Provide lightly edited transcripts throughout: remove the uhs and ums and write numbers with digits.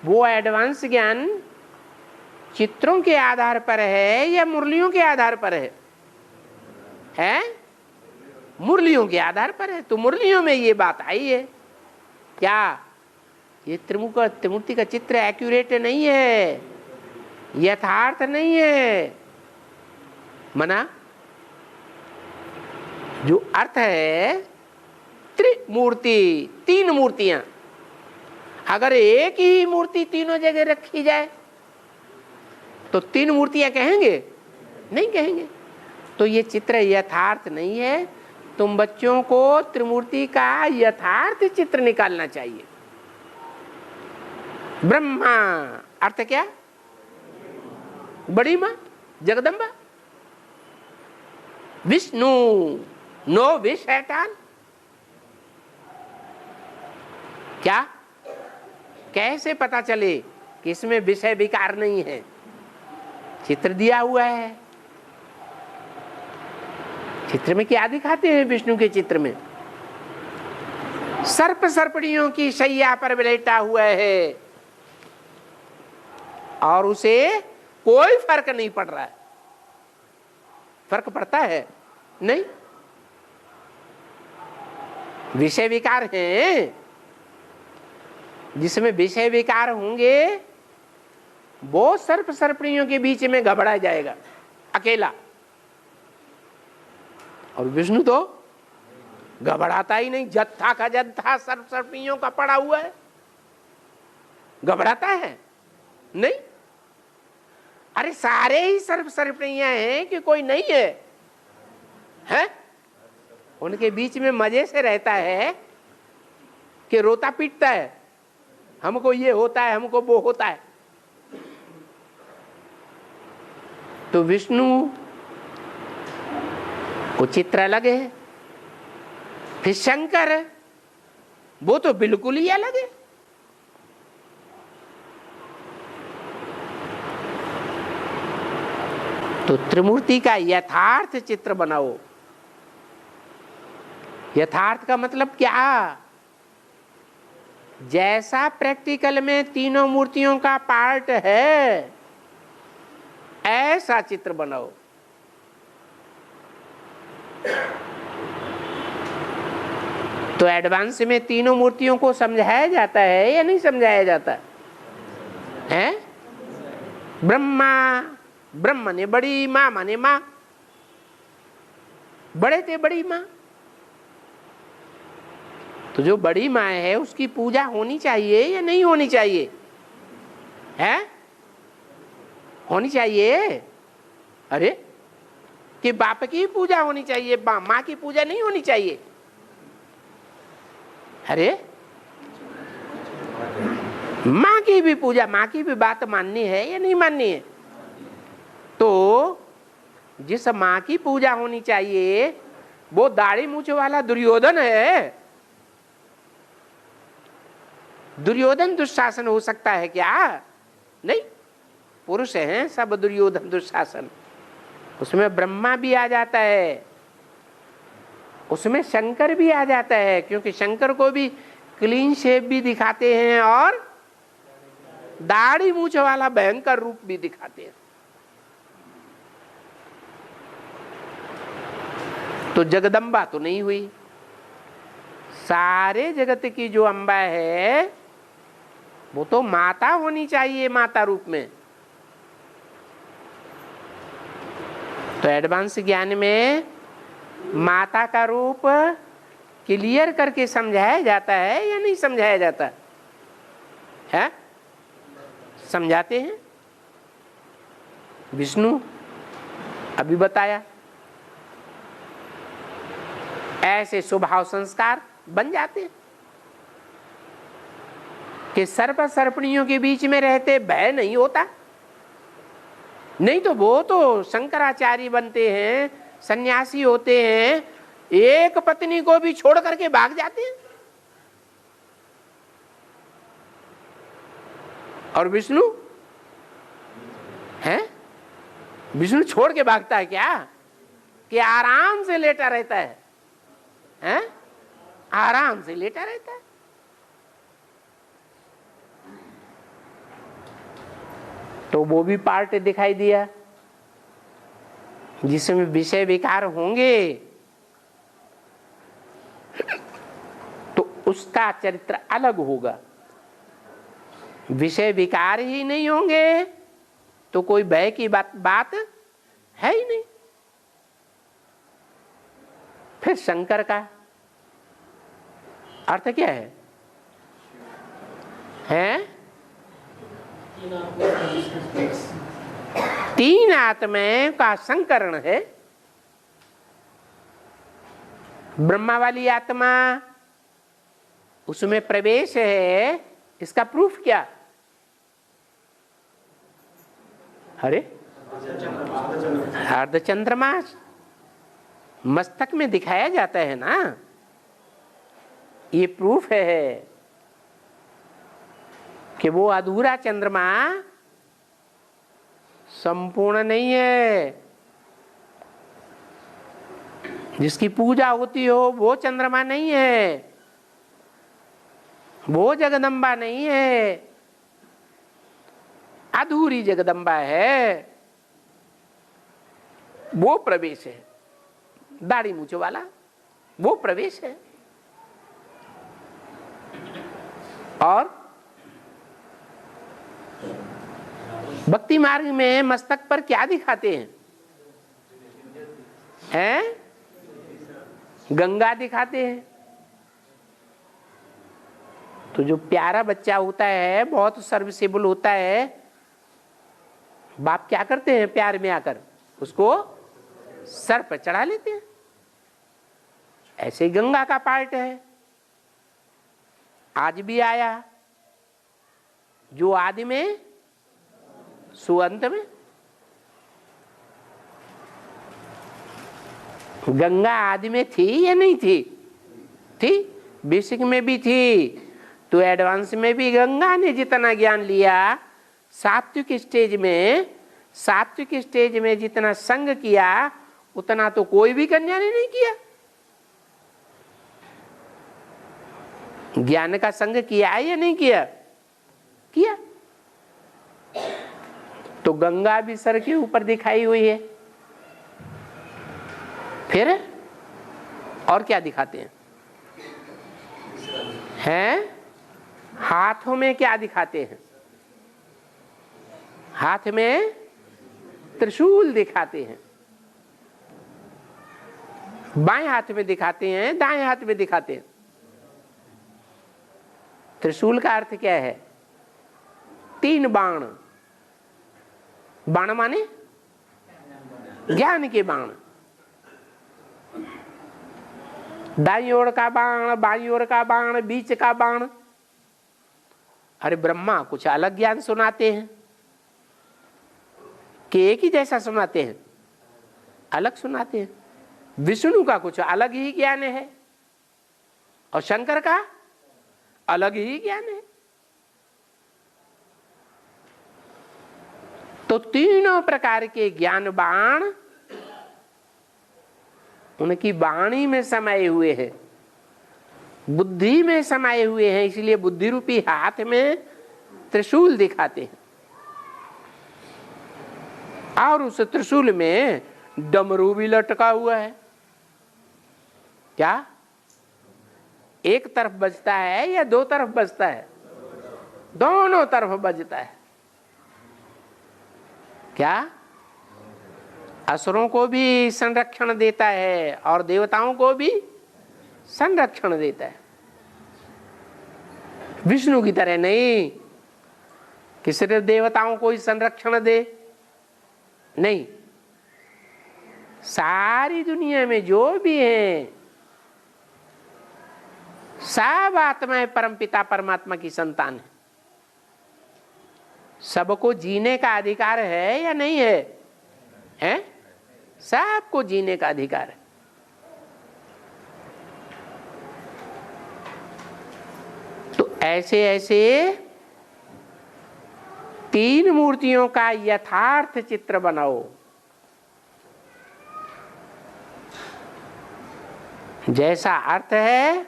वो एडवांस ज्ञान चित्रों के आधार पर है या मुरलियों के आधार पर है? मुरलियों के आधार पर है। तो मुरलियों में ये बात आई है क्या? ये त्रिमूर्ति का चित्र एक्यूरेट नहीं है, यथार्थ नहीं है। मना जो अर्थ है त्रिमूर्ति, तीन मूर्तियां, अगर एक ही मूर्ति तीनों जगह रखी जाए तो तीन मूर्तियां कहेंगे? नहीं कहेंगे। तो ये चित्र यथार्थ नहीं है। तुम बच्चों को त्रिमूर्ति का यथार्थ चित्र निकालना चाहिए। ब्रह्मा अर्थ क्या? बड़ी मां जगदम्बा। विष्णु नो विष एट ऑल। क्या कैसे पता चले कि इसमें विषय विकार नहीं है? चित्र दिया हुआ है। चित्र में क्या दिखाते हैं? विष्णु के चित्र में सर्प सर्पणियों की शैया पर लेटा हुआ है और उसे कोई फर्क नहीं पड़ रहा है। फर्क पड़ता है? नहीं। विषय विकार है। जिसमें विषय विकार होंगे वो सर्प सर्पणियों के बीच में घबरा जाएगा अकेला। और विष्णु तो घबराता ही नहीं। जत्था का जत्था सर्प सर्पणियों का पड़ा हुआ है, घबराता है? नहीं। अरे सारे ही सर्प सर्पणियां हैं कि कोई नहीं है? हैं? उनके बीच में मजे से रहता है कि रोता पीटता है, हमको ये होता है, हमको वो होता है। तो विष्णु को चित्र अलग है। फिर शंकर है, वो तो बिल्कुल ही अलग है। तो त्रिमूर्ति का यथार्थ चित्र बनाओ। यथार्थ का मतलब क्या? जैसा प्रैक्टिकल में तीनों मूर्तियों का पार्ट है ऐसा चित्र बनाओ। तो एडवांस में तीनों मूर्तियों को समझाया जाता है या नहीं समझाया जाता है? ब्रह्मा, ब्रह्म ने बड़ी मां माने मां, बड़े थे बड़ी मां। तो जो बड़ी मां है उसकी पूजा होनी चाहिए या नहीं होनी चाहिए? है? होनी चाहिए। अरे कि बाप की पूजा होनी चाहिए, मां की पूजा नहीं होनी चाहिए? अरे मां की भी पूजा, मां की भी बात माननी है या नहीं माननी है? तो जिस मां की पूजा होनी चाहिए वो दाढ़ी मूछ वाला दुर्योधन है। दुर्योधन दुशासन हो सकता है क्या? नहीं। पुरुष हैं सब दुर्योधन दुशासन। उसमें ब्रह्मा भी आ जाता है, उसमें शंकर भी आ जाता है, क्योंकि शंकर को भी क्लीन शेप भी दिखाते हैं और दाढ़ी मूछ वाला भयंकर रूप भी दिखाते हैं। तो जगदम्बा तो नहीं हुई। सारे जगत की जो अम्बा है वो तो माता होनी चाहिए, माता रूप में। तो एडवांस ज्ञान में माता का रूप क्लियर करके समझाया जाता है या नहीं समझाया जाता है? समझाते हैं। विष्णु अभी बताया। ऐसे स्वभाव संस्कार बन जाते हैं कि सर्प सर्पणियों के बीच में रहते भय नहीं होता। नहीं तो वो तो शंकराचार्य बनते हैं, सन्यासी होते हैं, एक पत्नी को भी छोड़ करके भाग जाते हैं। और विष्णु है? विष्णु छोड़ के भागता है क्या? कि आराम से लेटा रहता है? हैं? आराम से लेटा रहता है। तो वो भी पार्ट दिखाई दिया जिसमें विषय विकार होंगे, तो उसका चरित्र अलग होगा। विषय विकार ही नहीं होंगे तो कोई भय की बात है ही नहीं। फिर शंकर का अर्थ क्या है? तीन आत्माएं का संकरण है। ब्रह्मा वाली आत्मा, उसमें प्रवेश है, इसका प्रूफ क्या? अरे अर्धचंद्रमा मस्तक में दिखाया जाता है ना, ये प्रूफ है कि वो अधूरा चंद्रमा संपूर्ण नहीं है। जिसकी पूजा होती हो वो चंद्रमा नहीं है, वो जगदम्बा नहीं है, अधूरी जगदम्बा है। वो प्रवेश है, दाढ़ी मूछ वाला वो प्रवेश है। और भक्ति मार्ग में मस्तक पर क्या दिखाते हैं? गंगा दिखाते हैं। तो जो प्यारा बच्चा होता है, बहुत सर्विसेबल होता है, बाप क्या करते हैं? प्यार में आकर उसको सर पर चढ़ा लेते हैं। ऐसे ही गंगा का पार्ट है, आज भी आया, जो आदि में सो अंत में। गंगा आदि में थी या नहीं थी? थी, बेसिक में भी थी, तो एडवांस में भी गंगा ने जितना ज्ञान लिया, सात्विक स्टेज में जितना संग किया उतना तो कोई भी कन्या ने नहीं किया। ज्ञान का संग किया है या नहीं किया? किया। तो गंगा भी सर के ऊपर दिखाई हुई है। फिर और क्या दिखाते हैं? हाथों में क्या दिखाते हैं? हाथ में त्रिशूल दिखाते हैं। बाएं हाथ में दिखाते हैं, दाएं हाथ में दिखाते हैं। त्रिशूल का अर्थ क्या है? 3 बाण। बाण माने ज्ञान के बाण। दाईं ओर का बाण, बाईं ओर का बाण, बीच का बाण। अरे ब्रह्मा कुछ अलग ज्ञान सुनाते हैं कि एक ही जैसा सुनाते हैं? अलग सुनाते हैं। विष्णु का कुछ अलग ही ज्ञान है और शंकर का अलग ही ज्ञान है। तो तीनों प्रकार के ज्ञान बाण उनकी वाणी में समाये हुए हैं, बुद्धि में समाये हुए हैं। इसलिए बुद्धि रूपी हाथ में त्रिशूल दिखाते हैं। और उस त्रिशूल में डमरू भी लटका हुआ है। क्या एक तरफ बजता है या 2 तरफ बजता है? दोनों तरफ बजता है। क्या असुरों को भी संरक्षण देता है और देवताओं को भी संरक्षण देता है। विष्णु की तरह नहीं कि सिर्फ देवताओं को ही संरक्षण दे, नहीं, सारी दुनिया में जो भी है सब आत्माएं परमपिता परमात्मा की संतान है। सबको जीने का अधिकार है या नहीं है? हैं? सबको जीने का अधिकार है। तो ऐसे ऐसे 3 मूर्तियों का यथार्थ चित्र बनाओ। जैसा अर्थ है,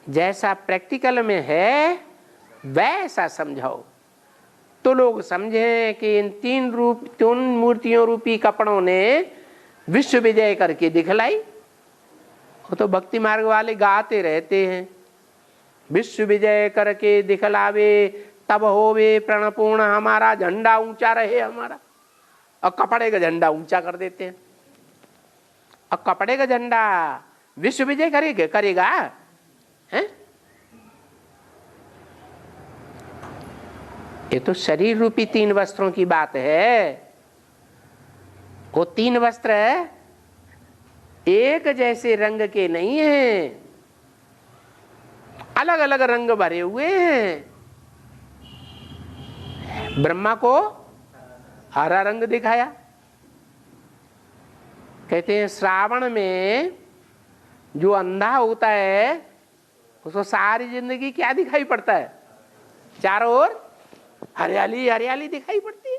जैसा प्रैक्टिकल में है, वैसा समझाओ, तो लोग समझें कि इन तीन मूर्तियों रूपी कपड़ों ने विश्व विजय करके दिखलाई। वो तो भक्ति मार्ग वाले गाते रहते हैं, विश्व विजय करके दिखलावे तब होवे प्रणपूर्ण हमारा, झंडा ऊंचा रहे हमारा। और कपड़े का झंडा ऊंचा कर देते हैं। और कपड़े का झंडा विश्व विजय करेगा हैं? ये तो शरीर रूपी तीन वस्त्रों की बात है। वो तीन वस्त्र एक जैसे रंग के नहीं हैं, अलग अलग रंग भरे हुए हैं। ब्रह्मा को हरा रंग दिखाया। कहते हैं श्रावण में जो अंधा होता है उसको सारी जिंदगी क्या दिखाई पड़ता है? चारों ओर हरियाली हरियाली दिखाई पड़ती है।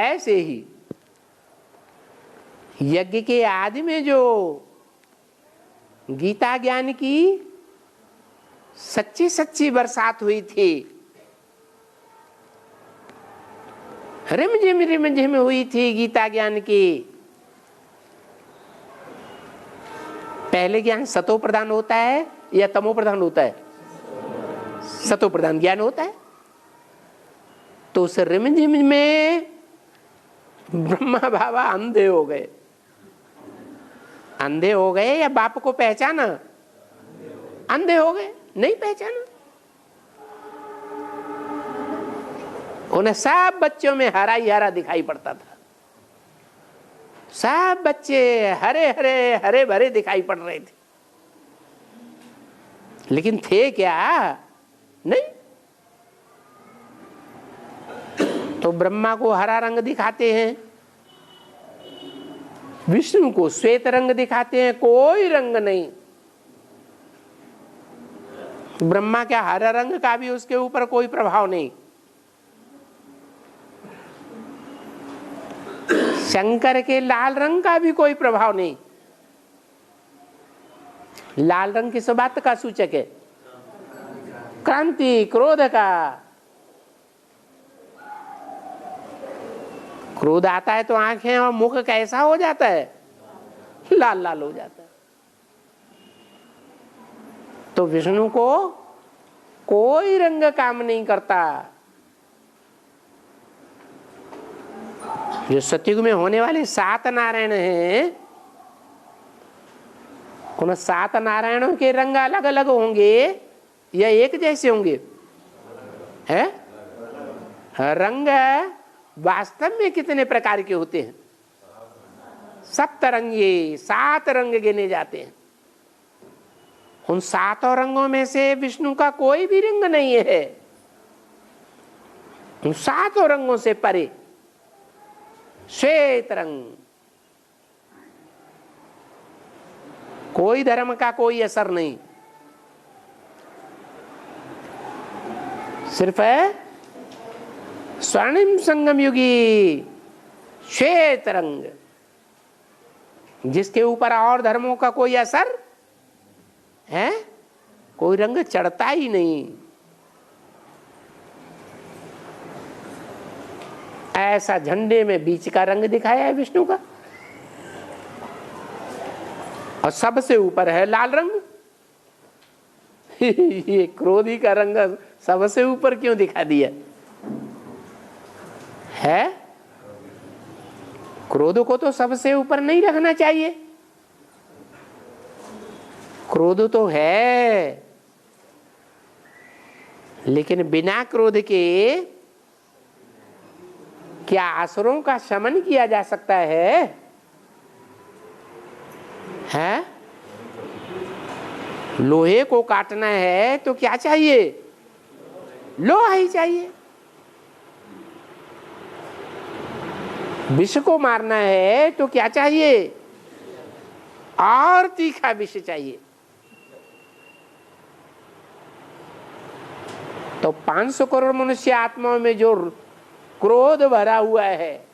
ऐसे ही यज्ञ के आदि में जो गीता ज्ञान की सच्ची सच्ची बरसात हुई थी, रिमझिम हुई थी गीता ज्ञान की। पहले ज्ञान सतो प्रधान होता है या तमो प्रधान होता है? सतो प्रधान ज्ञान होता है। तो उस रिमझिम में ब्रह्मा बाबा अंधे हो गए। अंधे हो गए या बाप को पहचाना? अंधे हो गए, नहीं पहचाना। उन्हें सब बच्चों में हरा ही हरा दिखाई पड़ता था। सब बच्चे हरे हरे हरे भरे दिखाई पड़ रहे थे, लेकिन थे क्या? नहीं। तो ब्रह्मा को हरा रंग दिखाते हैं, विष्णु को श्वेत रंग दिखाते हैं, कोई रंग नहीं। ब्रह्मा क्या हरा रंग का भी उसके ऊपर कोई प्रभाव नहीं। शंकर के लाल रंग का भी कोई प्रभाव नहीं। लाल रंग किस बात का सूचक है? क्रांति, क्रोध का। क्रोध आता है तो आंखें और मुख कैसा हो जाता है? लाल लाल हो जाता है। तो विष्णु को कोई रंग काम नहीं करता। जो सतयुग में होने वाले 7 नारायण हैं, उन 7 नारायणों के रंग अलग अलग होंगे या एक जैसे होंगे? है रंग वास्तव में कितने प्रकार के होते हैं? सप्तरंगी, 7 रंग गिने जाते हैं। उन 7 रंगों में से विष्णु का कोई भी रंग नहीं है। उन 7 रंगों से परे श्वेत रंग, कोई धर्म का कोई असर नहीं। सिर्फ स्वर्णिम संगम युगी श्वेत रंग, जिसके ऊपर और धर्मों का कोई असर है, कोई रंग चढ़ता ही नहीं। ऐसा झंडे में बीच का रंग दिखाया है विष्णु का, और सबसे ऊपर है लाल रंग। ये क्रोधी का रंग सबसे ऊपर क्यों दिखा दिया है? क्रोध को तो सबसे ऊपर नहीं रखना चाहिए। क्रोध तो है, लेकिन बिना क्रोध के क्या असुरों का शमन किया जा सकता है? हैं? लोहे को काटना है तो क्या चाहिए? लोहा ही चाहिए। विष को मारना है तो क्या चाहिए? और तीखा विष चाहिए। तो 500 करोड़ मनुष्य आत्माओं में जो क्रोध भरा हुआ है,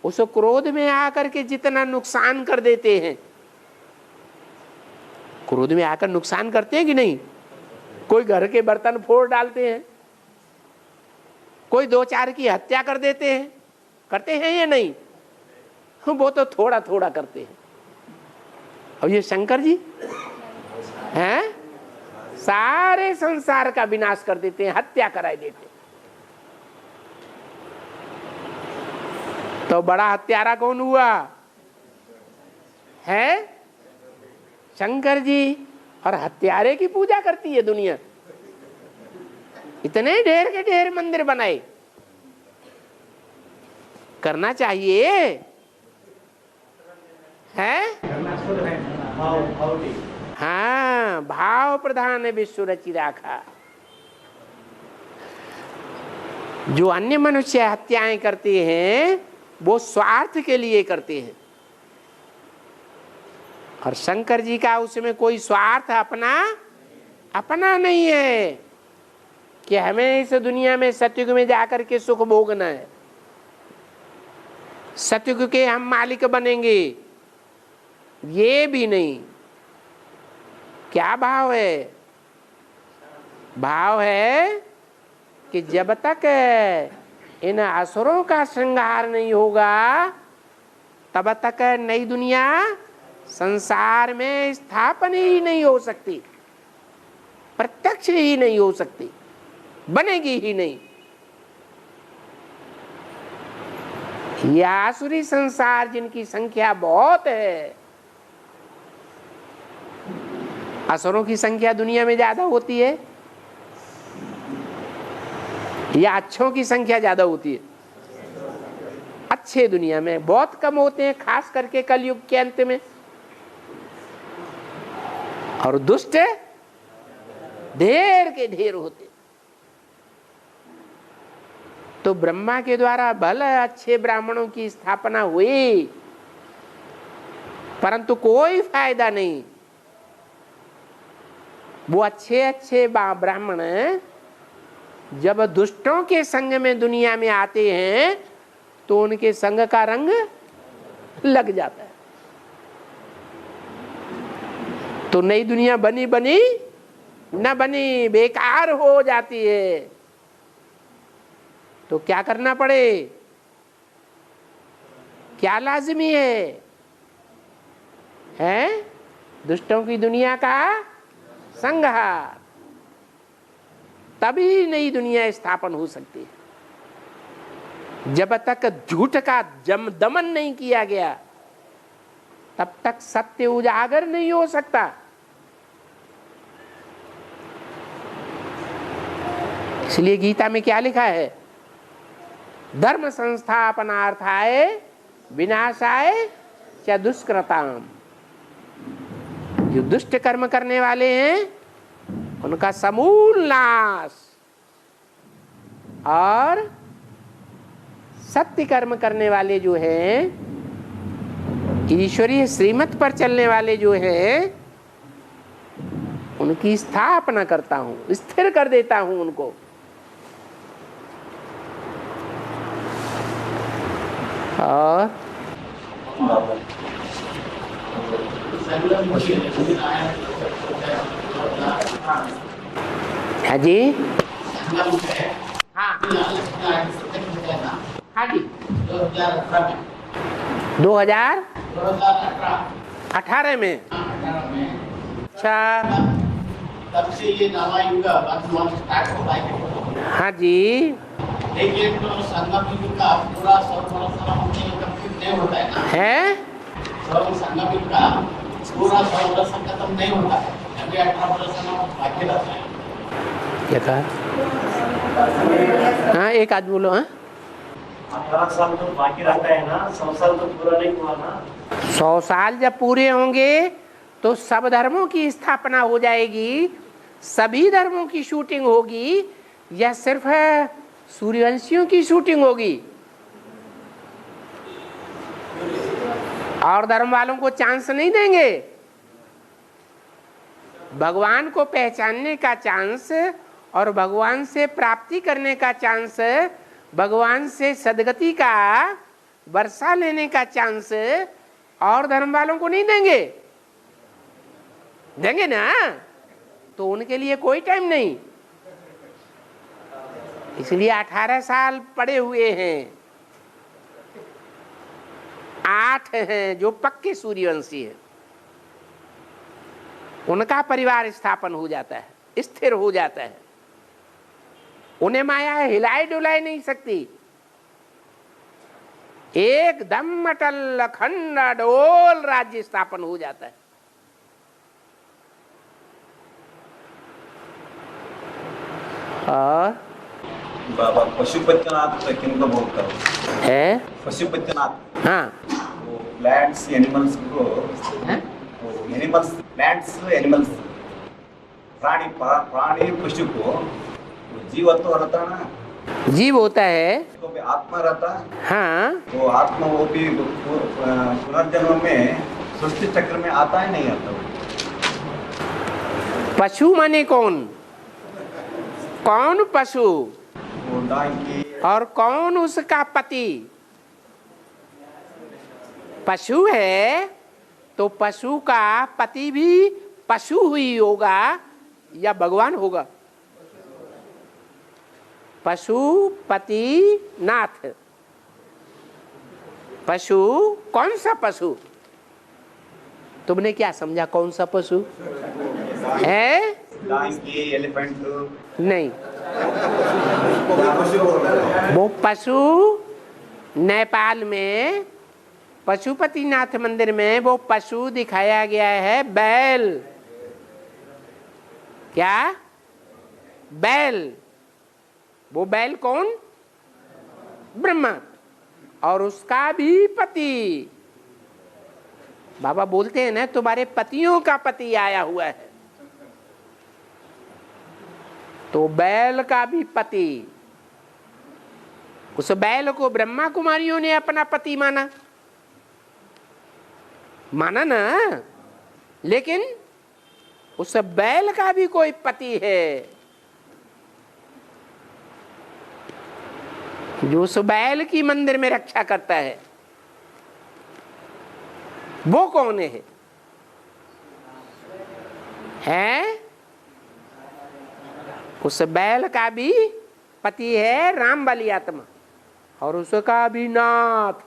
उस क्रोध में आकर के जितना नुकसान कर देते हैं, क्रोध में आकर नुकसान करते हैं कि नहीं? कोई घर के बर्तन फोड़ डालते हैं, कोई दो चार की हत्या कर देते हैं, करते हैं या नहीं? वो तो थोड़ा थोड़ा करते हैं। और ये शंकर जी हैं, सारे संसार का विनाश कर देते हैं, हत्या कराई देते हैं। तो बड़ा हत्यारा कौन हुआ है? शंकर जी। और हत्यारे की पूजा करती है दुनिया। इतने ढेर के ढेर मंदिर बनाए। करना चाहिए है? हाँ, भाव प्रधान विश्व रचि राखा। जो अन्य मनुष्य हत्याएं करते हैं वो स्वार्थ के लिए करते हैं, और शंकर जी का उसमें कोई स्वार्थ अपना नहीं है कि हमें इस दुनिया में सतयुग में जाकर के सुख भोगना है, सतयुग के हम मालिक बनेंगे, ये भी नहीं। क्या भाव है? भाव है कि जब तक इन असुरों का श्रृंगार नहीं होगा तब तक नई दुनिया संसार में स्थापन ही नहीं हो सकती, प्रत्यक्ष ही नहीं हो सकती, बनेगी ही नहीं। यह आसुरी संसार जिनकी संख्या बहुत है, असुरों की संख्या दुनिया में ज्यादा होती है या अच्छों की संख्या ज्यादा होती है? अच्छे दुनिया में बहुत कम होते हैं, खास करके कलयुग के अंत में। और दुष्ट ढेर के ढेर होते। तो ब्रह्मा के द्वारा भले अच्छे ब्राह्मणों की स्थापना हुई, परंतु कोई फायदा नहीं। वो अच्छे अच्छे ब्राह्मण जब दुष्टों के संग में दुनिया में आते हैं तो उनके संग का रंग लग जाता है। तो नई दुनिया बनी बनी न बनी, बेकार हो जाती है। तो क्या करना पड़े? क्या लाजिमी है? दुष्टों की दुनिया का संहार, तभी नई दुनिया स्थापन हो सकती है। जब तक झूठ का दमन नहीं किया गया तब तक सत्य उजागर नहीं हो सकता। इसलिए गीता में क्या लिखा है? धर्म संस्थापनार्थाय विनाशाय च दुष्कृताम। जो दुष्ट कर्म करने वाले हैं उनका समूल नाश, और सत्य कर्म करने वाले जो हैं, ईश्वरीय श्रीमत पर चलने वाले जो हैं, उनकी स्थापना करता हूं, स्थिर कर देता हूं उनको। और हाँ जी, हाँ हाँ जी, 2018 में। अच्छा, तब से ये नवा युग स्टार्ट होता है। हाँ जी, लेकिन तो संगम युग का पूरा 100 वर्ष कंप्लीट नहीं होता है ना? है संगम युग का पूरा 100 वर्ष खत्म नहीं होता है, अभी 18 वर्ष बाकी रहता है। क्या कहा? हाँ, एक आदमी बोलो। हाँ, 18 साल तो बाकी रहता है ना, 100 साल तो पूरा नहीं हुआ ना। 100 साल जब पूरे होंगे तो सब धर्मों की स्थापना हो जाएगी, सभी धर्मों की शूटिंग होगी, या सिर्फ सूर्यवंशियों की शूटिंग होगी? और धर्म वालों को चांस नहीं देंगे? भगवान को पहचानने का चांस और भगवान से प्राप्ति करने का चांस, भगवान से सदगति का वर्षा लेने का चांस और धर्म वालों को नहीं देंगे? देंगे ना? तो उनके लिए कोई टाइम नहीं, इसलिए 18 साल पड़े हुए हैं। 8 हैं जो पक्के सूर्यवंशी हैं, उनका परिवार स्थापन हो जाता है, स्थिर हो जाता है, उन्हें माया हिलाई डुलाई नहीं सकती, एकदम अटल अखंड अडोल राज्य स्थापन हो जाता है। और बाबा पशुपतिनाथ किनको बोलता है पशुपतिनाथ, हाँ वो प्लांट्स एनिमल्स को, एनिमल्स प्लांट्स एनिमल्स प्राणी पशु को जीवत्व रहता ना, जीव होता है, उसको भी आत्मा रहता, हाँ वो आत्मा वो भी पुनर्जन्म में सृष्टि चक्र में आता है नहीं आता। पशु माने कौन? कौन पशु वो डांकी और कौन उसका पति? पशु है तो पशु का पति भी पशु ही होगा या भगवान होगा? पशुपति नाथ। पशु कौन सा पशु? तुमने क्या समझा कौन सा पशु है? डांकी एलिफेंट नहीं, वो पशु नेपाल में पशुपतिनाथ मंदिर में वो पशु दिखाया गया है, बैल। क्या? बैल। वो बैल कौन? ब्रह्मा और उसका भी पति। बाबा बोलते हैं ना, तुम्हारे पतियों का पति आया हुआ है, तो बैल का भी पति। उस बैल को ब्रह्मा कुमारियों ने अपना पति माना ना, लेकिन उस बैल का भी कोई पति है जो उस बैल की मंदिर में रक्षा करता है। वो कौन है? उस बैल का भी पति है राम बलि आत्मा, और उसका भी नाथ।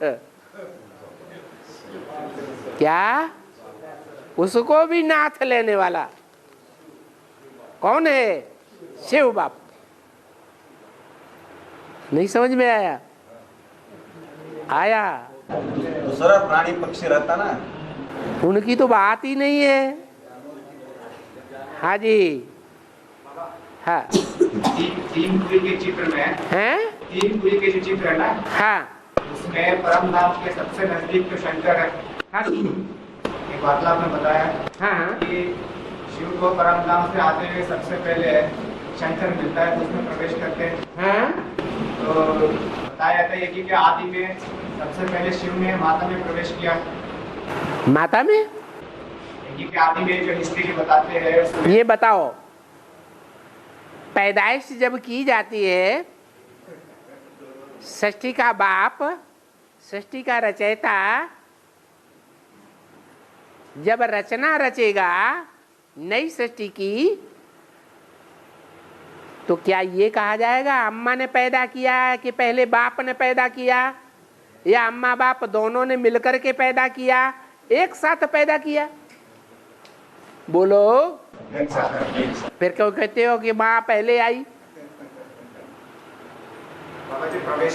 क्या? उसको भी नाथ लेने वाला कौन है? शिव बाप। नहीं समझ में आया? आया? दूसरा प्राणी पक्षी रहता ना, उनकी तो बात ही नहीं है। हाँ जी, हाँ। तीन कुई के चित्र में हैं? तीन कुई के जो चित्र है ना, हाँ उसमें परम धाम के सबसे नजदीक तो शंकर है। हाँ एक वार्तालाप में बताया हाँ कि शिव को परम धाम से आते हुए सबसे पहले शंकर मिलता है, तो उसमें प्रवेश करते हैं। हाँ। तो बताया जाता है कि आदि में सबसे पहले शिव ने माता में प्रवेश किया। माता में? कि आदि में जो हिस्ट्री बताते हैं, ये बताओ, पैदाइश जब की जाती है, सृष्टि का बाप, सृष्टि का रचयिता जब रचना रचेगा नई सृष्टि की, तो क्या ये कहा जाएगा अम्मा ने पैदा किया कि पहले बाप ने पैदा किया, या अम्मा बाप दोनों ने मिलकर के पैदा किया, एक साथ पैदा किया? बोलो। फिर क्यों कहते हो कि माँ पहले आई?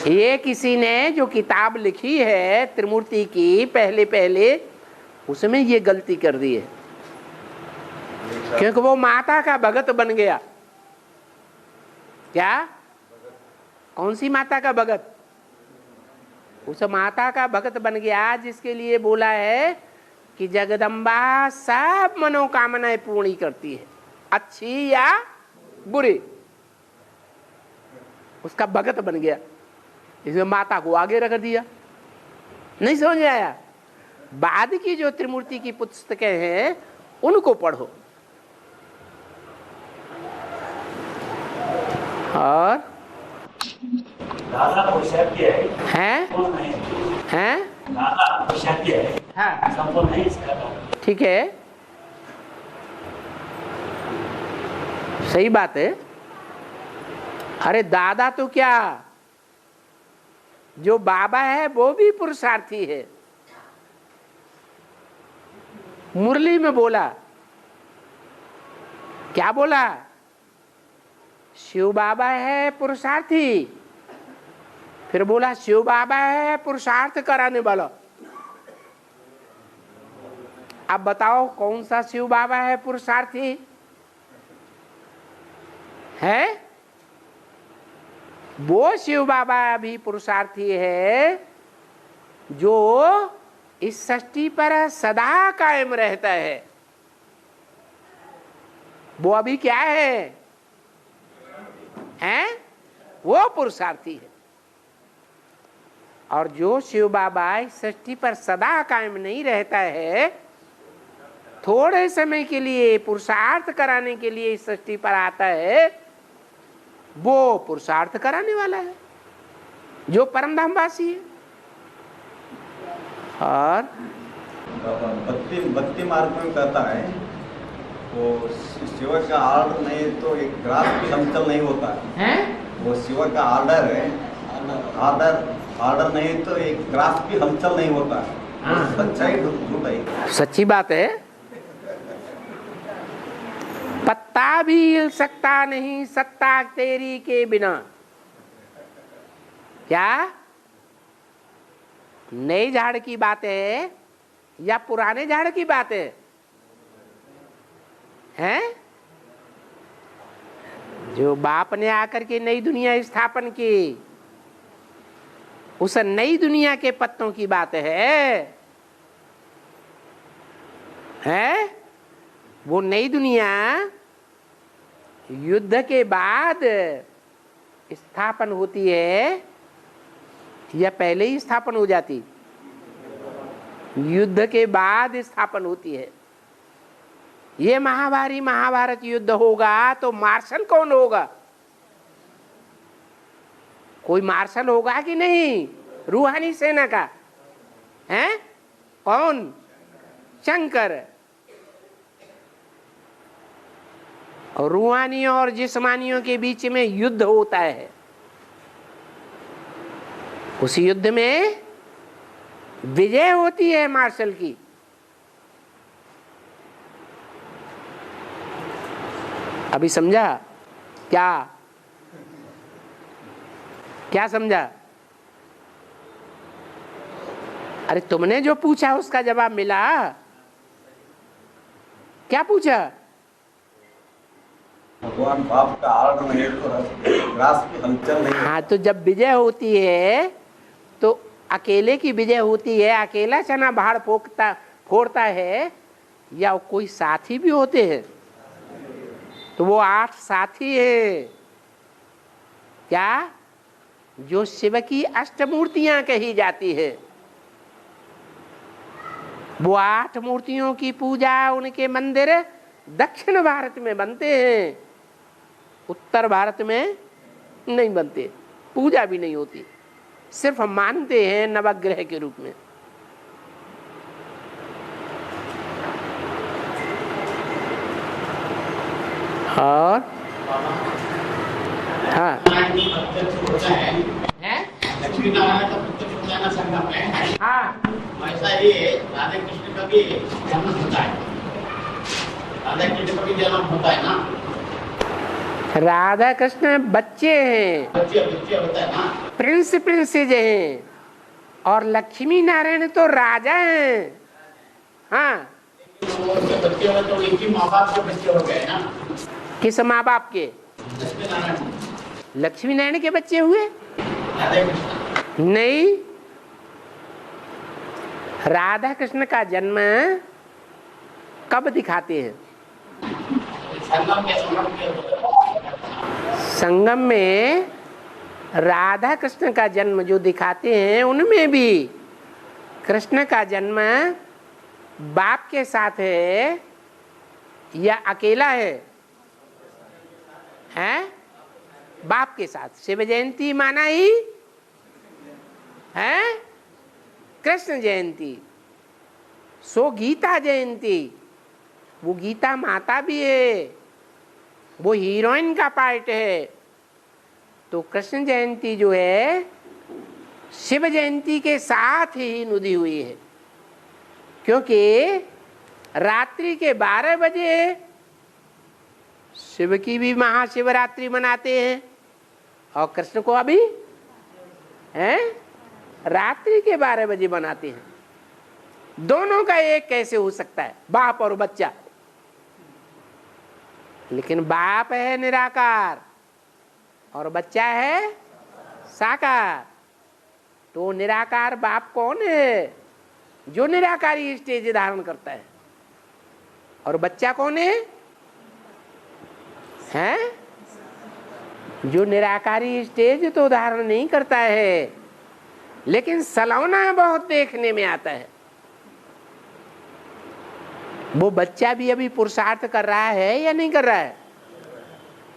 ये किसी ने जो किताब लिखी है त्रिमूर्ति की पहले उसमें ये गलती कर दी है, क्योंकि वो माता का भगत बन गया। क्या? कौन सी माता का भगत? उस माता का भगत बन गया जिसके लिए बोला है कि जगदम्बा सब मनोकामनाएं पूर्ण करती है, अच्छी या बुरी। उसका भगत बन गया, इसमें माता को आगे रख दिया। नहीं समझ में आया? बाद की जो त्रिमूर्ति की पुस्तकें हैं उनको पढ़ो। और दादा को शक्य है, हैं हैं दादा को शक्य है, हाँ संपूर्ण नहीं इसका। ठीक है। सही बात है। अरे दादा तो क्या, जो बाबा है वो भी पुरुषार्थी है। मुरली में बोला, क्या बोला? शिव बाबा है पुरुषार्थी। फिर बोला शिव बाबा है पुरुषार्थ कराने वाला। अब बताओ कौन सा शिव बाबा है पुरुषार्थी है? वो शिव बाबा भी पुरुषार्थी है जो इस सृष्टि पर सदा कायम रहता है। वो अभी क्या है? हैं? वो पुरुषार्थी है। और जो शिव बाबा इस सृष्टि पर सदा कायम नहीं रहता है, थोड़े समय के लिए पुरुषार्थ कराने के लिए इस सृष्टि पर आता है, वो पुरुषार्थ कराने वाला है, जो परमधामवासी है। और भक्ति मार्ग में कहता है वो शिव का आर्डर नहीं तो एक ग्रास भी हलचल नहीं होता है। वो शिव का आर्डर है, आर्डर नहीं तो एक ग्रास भी हलचल नहीं होता है। सच्चाई झूठ है? सच्ची बात है। पत्ता भी हिल सकता नहीं सत्ता तेरी के बिना। क्या नए झाड़ की बात है या पुराने झाड़ की बात है? हैं? जो बाप ने आकर के नई दुनिया स्थापन की, उस नई दुनिया के पत्तों की बात है। वो नई दुनिया युद्ध के बाद स्थापन होती है या पहले ही स्थापन हो जाती? युद्ध के बाद स्थापन होती है। ये महाभारत युद्ध होगा तो मार्शल कौन होगा? कोई मार्शल होगा कि नहीं? रूहानी सेना का है कौन? शंकर। और रूहानियों और जिस्मानियों के बीच में युद्ध होता है। उस युद्ध में विजय होती है मार्शल की। अभी समझा क्या? क्या समझा? अरे तुमने जो पूछा उसका जवाब मिला। क्या पूछा? भगवान बाप का आर्डर नहीं तो ग्रास की हलचल नहीं। हाँ, तो जब विजय होती है तो अकेले की विजय होती है, अकेला चना बाहर फोड़ता है या कोई साथी भी होते हैं? तो वो 8 साथी है। क्या? जो शिव की अष्टमूर्तियां कही जाती है। वो 8 मूर्तियों की पूजा उनके मंदिर दक्षिण भारत में बनते हैं, उत्तर भारत में नहीं बनते, पूजा भी नहीं होती, सिर्फ हम मानते हैं नवग्रह के रूप में। और हाँ, लक्ष्मी नारायण का प्रत्यक्ष होता है ना संगम में। हाँ, वैसा ही राधा कृष्ण का भी जन्म होता है। राधा कृष्ण का भी जन्म होता है ना। राधा कृष्ण बच्चे हैं, बच्चे होता है ना। प्रिंसेज हैं, और लक्ष्मी नारायण तो राजा हैं। हाँ, उसके बच्चे हो तो एक ही माँ बाप के बच्चे हो गए ना। किस माँ बाप के? लक्ष्मी नारायण। लक्ष्मी नारायण के बच्चे हुए? राधा कृष्ण नहीं, राधा कृष्ण का जन्म कब दिखाते हैं? संगम में राधा कृष्ण का जन्म जो दिखाते हैं, उनमें भी कृष्ण का जन्म बाप के साथ है या अकेला है? हैं? बाप के साथ। शिव जयंती माना ही है कृष्ण जयंती। सो गीता जयंती, वो गीता माता भी है वो हीरोइन का पार्ट है। तो कृष्ण जयंती जो है शिव जयंती के साथ ही नुदी हुई है, क्योंकि रात्रि के 12 बजे शिव की भी महाशिवरात्रि मनाते हैं और कृष्ण को अभी हैं रात्रि के 12 बजे मनाते हैं। दोनों का एक कैसे हो सकता है, बाप और बच्चा? लेकिन बाप है निराकार और बच्चा है साकार। तो निराकार बाप कौन है? जो निराकारी स्टेज धारण करता है। और बच्चा कौन है? हैं? जो निराकारी स्टेज तो धारण नहीं करता है, लेकिन सलौना बहुत देखने में आता है। वो बच्चा भी अभी पुरुषार्थ कर रहा है या नहीं कर रहा है?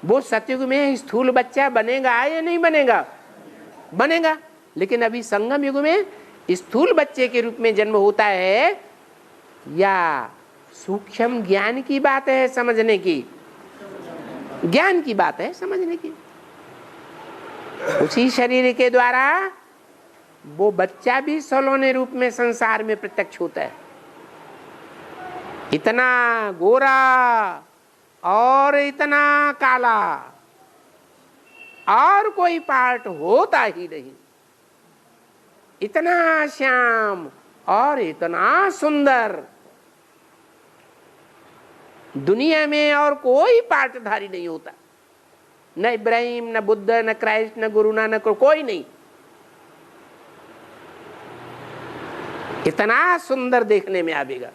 वो सतयुग में स्थूल बच्चा बनेगा या नहीं बनेगा? बनेगा। लेकिन अभी संगम युग में स्थूल बच्चे के रूप में जन्म होता है, या सूक्ष्म ज्ञान की बात है समझने की? ज्ञान की बात है समझने की। उसी शरीर के द्वारा वो बच्चा भी सलोने रूप में संसार में प्रत्यक्ष होता है। इतना गोरा और इतना काला और कोई पार्ट होता ही नहीं। इतना श्याम और इतना सुंदर दुनिया में और कोई पार्टधारी नहीं होता। न इब्राहिम, न बुद्ध, न क्राइस्ट, न गुरु नानक, कोई नहीं। इतना सुंदर देखने में आवेगा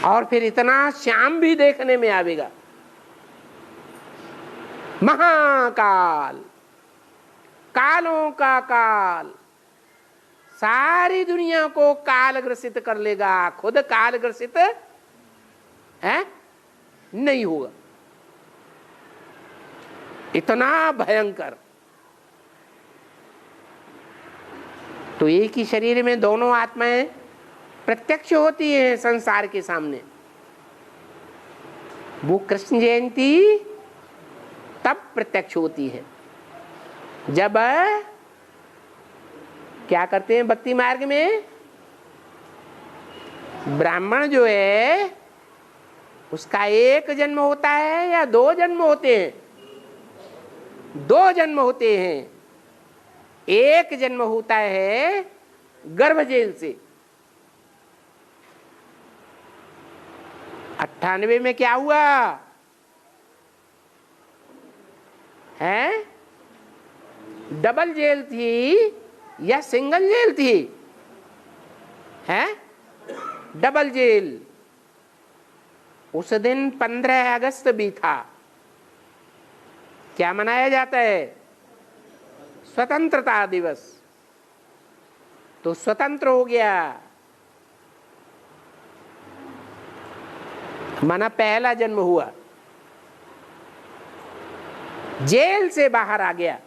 और फिर इतना श्याम भी देखने में आवेगा। महाकाल, कालों का काल, सारी दुनिया को काल ग्रसित कर लेगा, खुद काल ग्रसित है नहीं होगा। इतना भयंकर। तो एक ही शरीर में दोनों आत्माएं प्रत्यक्ष होती हैं संसार के सामने। वो कृष्ण जयंती तब प्रत्यक्ष होती है जब क्या करते हैं भक्ति मार्ग में, ब्राह्मण जो है उसका एक जन्म होता है या 2 जन्म होते हैं? 2 जन्म होते हैं। एक जन्म होता है गर्भजेल से। 98 में क्या हुआ है? डबल जेल थी या सिंगल जेल थी? है डबल जेल। उस दिन 15 अगस्त भी था। क्या मनाया जाता है? स्वतंत्रता दिवस। तो स्वतंत्र हो गया, माना पहला जन्म हुआ, जेल से बाहर आ गया।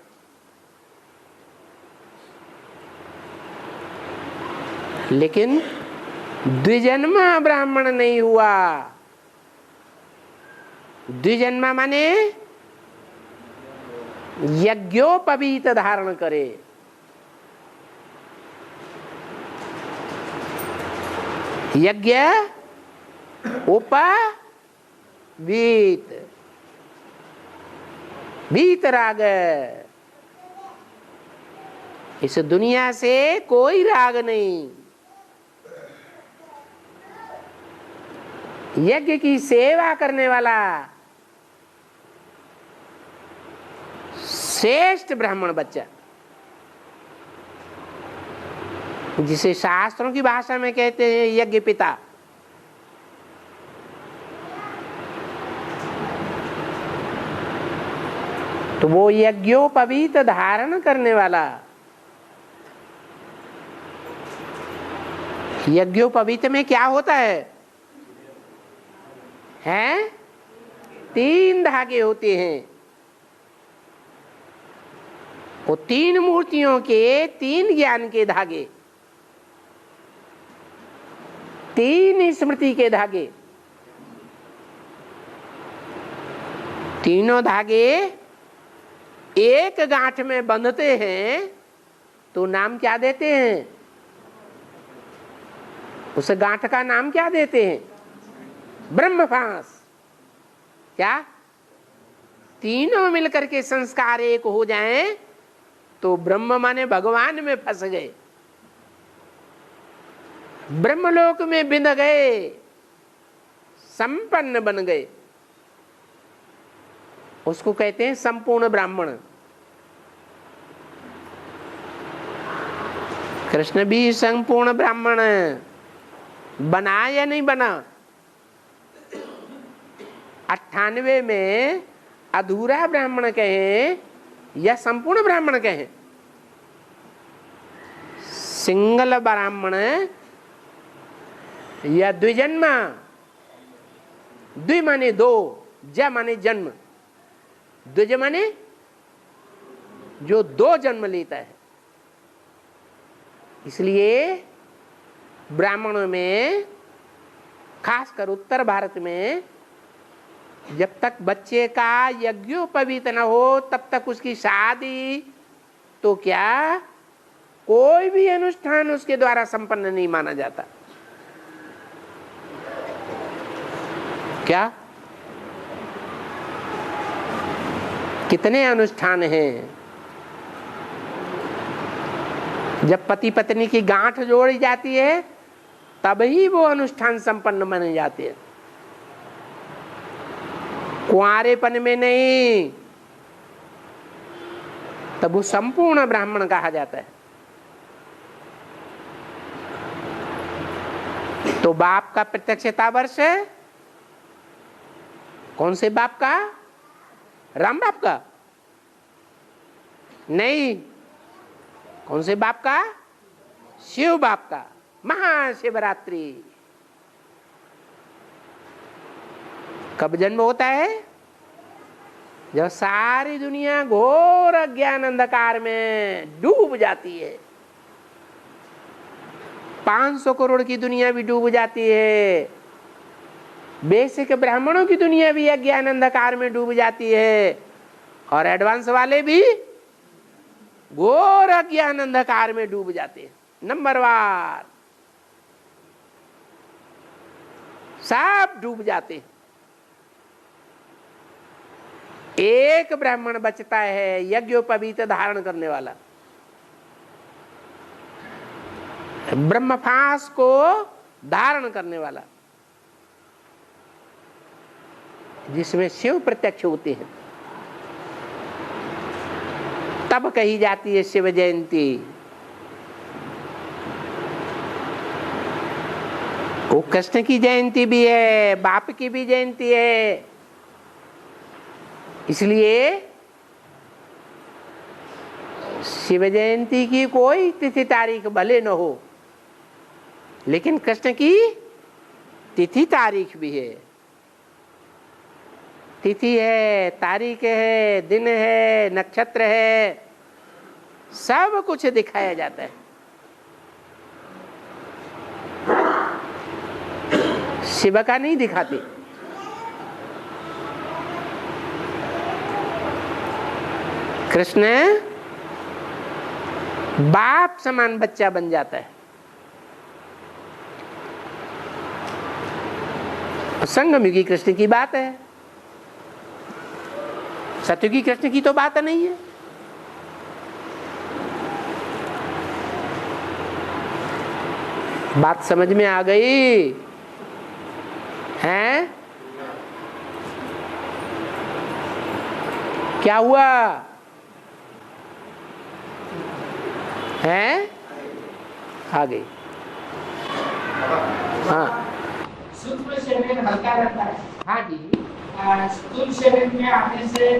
लेकिन द्विजन्मा ब्राह्मण नहीं हुआ। द्विजन्मा माने यज्ञोपवीत धारण करे। यज्ञ उपवीत, वीतराग। इस दुनिया से कोई राग नहीं। यज्ञ की सेवा करने वाला श्रेष्ठ ब्राह्मण बच्चा, जिसे शास्त्रों की भाषा में कहते हैं यज्ञ पिता। तो वो यज्ञोपवीत धारण करने वाला। यज्ञोपवीत में क्या होता है? 3 धागे होते हैं। वो 3 मूर्तियों के 3 ज्ञान के धागे, 3 स्मृति के धागे, तीनों धागे एक गांठ में बंधते हैं तो नाम क्या देते हैं? उस गांठ का नाम क्या देते हैं? ब्रह्मफांस। क्या तीनों मिलकर के संस्कार एक हो जाएं तो ब्रह्म माने भगवान में फंस गए, ब्रह्मलोक में बिंध गए, संपन्न बन गए। उसको कहते हैं संपूर्ण ब्राह्मण। कृष्ण भी संपूर्ण ब्राह्मण बना या नहीं बना? 98 में अधूरा ब्राह्मण कहें या संपूर्ण ब्राह्मण कहें? सिंगल ब्राह्मण या द्विजन्म। द्वि माने दो, ज माने जन्म। द्विज माने जो दो जन्म लेता है। इसलिए ब्राह्मणों में, खासकर उत्तर भारत में, जब तक बच्चे का यज्ञोपवीत न हो तब तक उसकी शादी तो क्या कोई भी अनुष्ठान उसके द्वारा संपन्न नहीं माना जाता। क्या कितने अनुष्ठान हैं? जब पति पत्नी की गांठ जोड़ी जाती है तभी वो अनुष्ठान संपन्न माने जाते हैं, कुंवारेपन में नहीं। तब वो संपूर्ण ब्राह्मण कहा जाता है। तो बाप का प्रत्यक्षता वर्ष है। कौन से बाप का? राम बाप का नहीं। कौन से बाप का? शिव बाप का। महाशिवरात्रि कब जन्म होता है? जब सारी दुनिया घोर अज्ञान अंधकार में डूब जाती है। 500 करोड़ की दुनिया भी डूब जाती है, बेसिक ब्राह्मणों की दुनिया भी अज्ञान अंधकार में डूब जाती है, और एडवांस वाले भी घोर अज्ञान अंधकार में डूब जाते हैं। नंबरवार सब डूब जाते हैं। एक ब्राह्मण बचता है, यज्ञोपवीत धारण करने वाला, ब्रह्मफांस को धारण करने वाला, जिसमें शिव प्रत्यक्ष होते हैं। तब कही जाती है शिव जयंती। वो कृष्ण की जयंती भी है, बाप की भी जयंती है। इसलिए शिव जयंती की कोई तिथि तारीख भले न हो, लेकिन कृष्ण की तिथि तारीख भी है। तिथि है, तारीख है, दिन है, नक्षत्र है, सब कुछ दिखाया जाता है। शिव का नहीं दिखाते। कृष्ण बाप समान बच्चा बन जाता है। संगमयुगी कृष्ण की बात है, सतयुगी कृष्ण की तो बात नहीं है। बात समझ में आ गई हैं? क्या हुआ है? आ गई। हाँ, सूक्ष्म शरीर हल्का रहता है। हाँ जी, स्थूल शरीर में आने से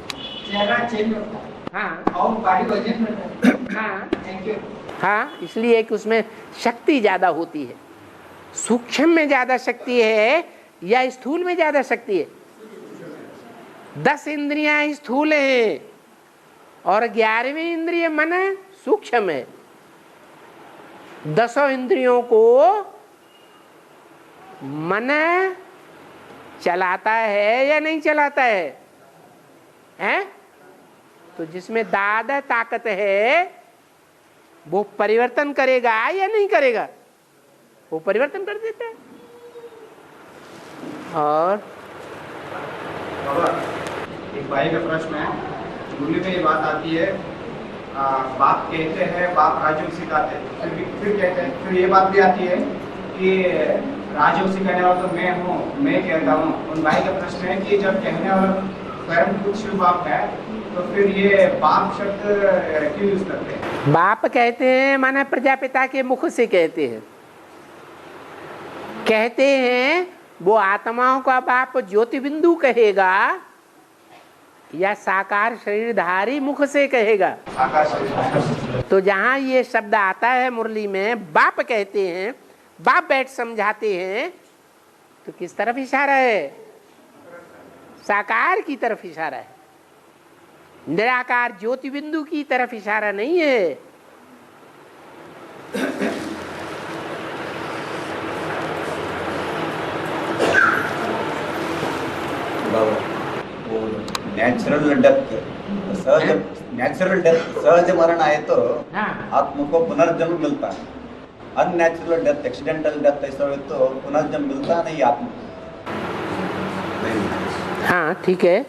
चेहरा चेंज होता है। हाँ और बॉडी वजन रहता है। हाँ थैंक यू। हाँ, इसलिए कि उसमें शक्ति ज्यादा होती है। सूक्ष्म में ज्यादा शक्ति है या स्थूल में ज्यादा शक्ति है? 10 इंद्रियां स्थूल हैं और 11वीं इंद्रिय मन सूक्ष्म है। 10 इंद्रियों को मन चलाता है या नहीं चलाता है? हैं? तो जिसमें दादा ताकत है वो परिवर्तन करेगा या नहीं करेगा? वो परिवर्तन कर देता है। और बाबा, एक भाई का प्रश्न है, मूल्य में ये बात आती है, बाप कहते हैं, बाप राजयोग सिखाते हैं, फिर कहते हैं, फिर ये बात भी आती है कि राजयोग सिखाने वाला तो मैं हूँ, मैं कहता हूँ। उन भाई का प्रश्न है कि जब कहने वाला स्वयं खुद शिव बाप है तो फिर ये बाप शब्द क्यों यूज करते हैं? बाप कहते हैं माना प्रजापिता के मुख से कहते हैं। कहते हैं वो आत्माओं का बाप ज्योति बिंदु कहेगा या साकार शरीरधारी मुख से कहेगा? साकार शरीर। तो जहाँ ये शब्द आता है मुरली में बाप कहते हैं, बाप बैठ समझाते हैं, तो किस तरफ इशारा है? साकार की तरफ इशारा है, निराकार ज्योति बिंदु की तरफ इशारा नहीं है। वो नेचुरल डेथ, सहज मरण आए तो आत्मा को पुनर्जन्म मिलता है। अननेचुरल डेथ, एक्सीडेंटल डेथ ऐसा हो तो पुनर्जन्म मिलता नहीं आत्मा। हाँ ठीक है,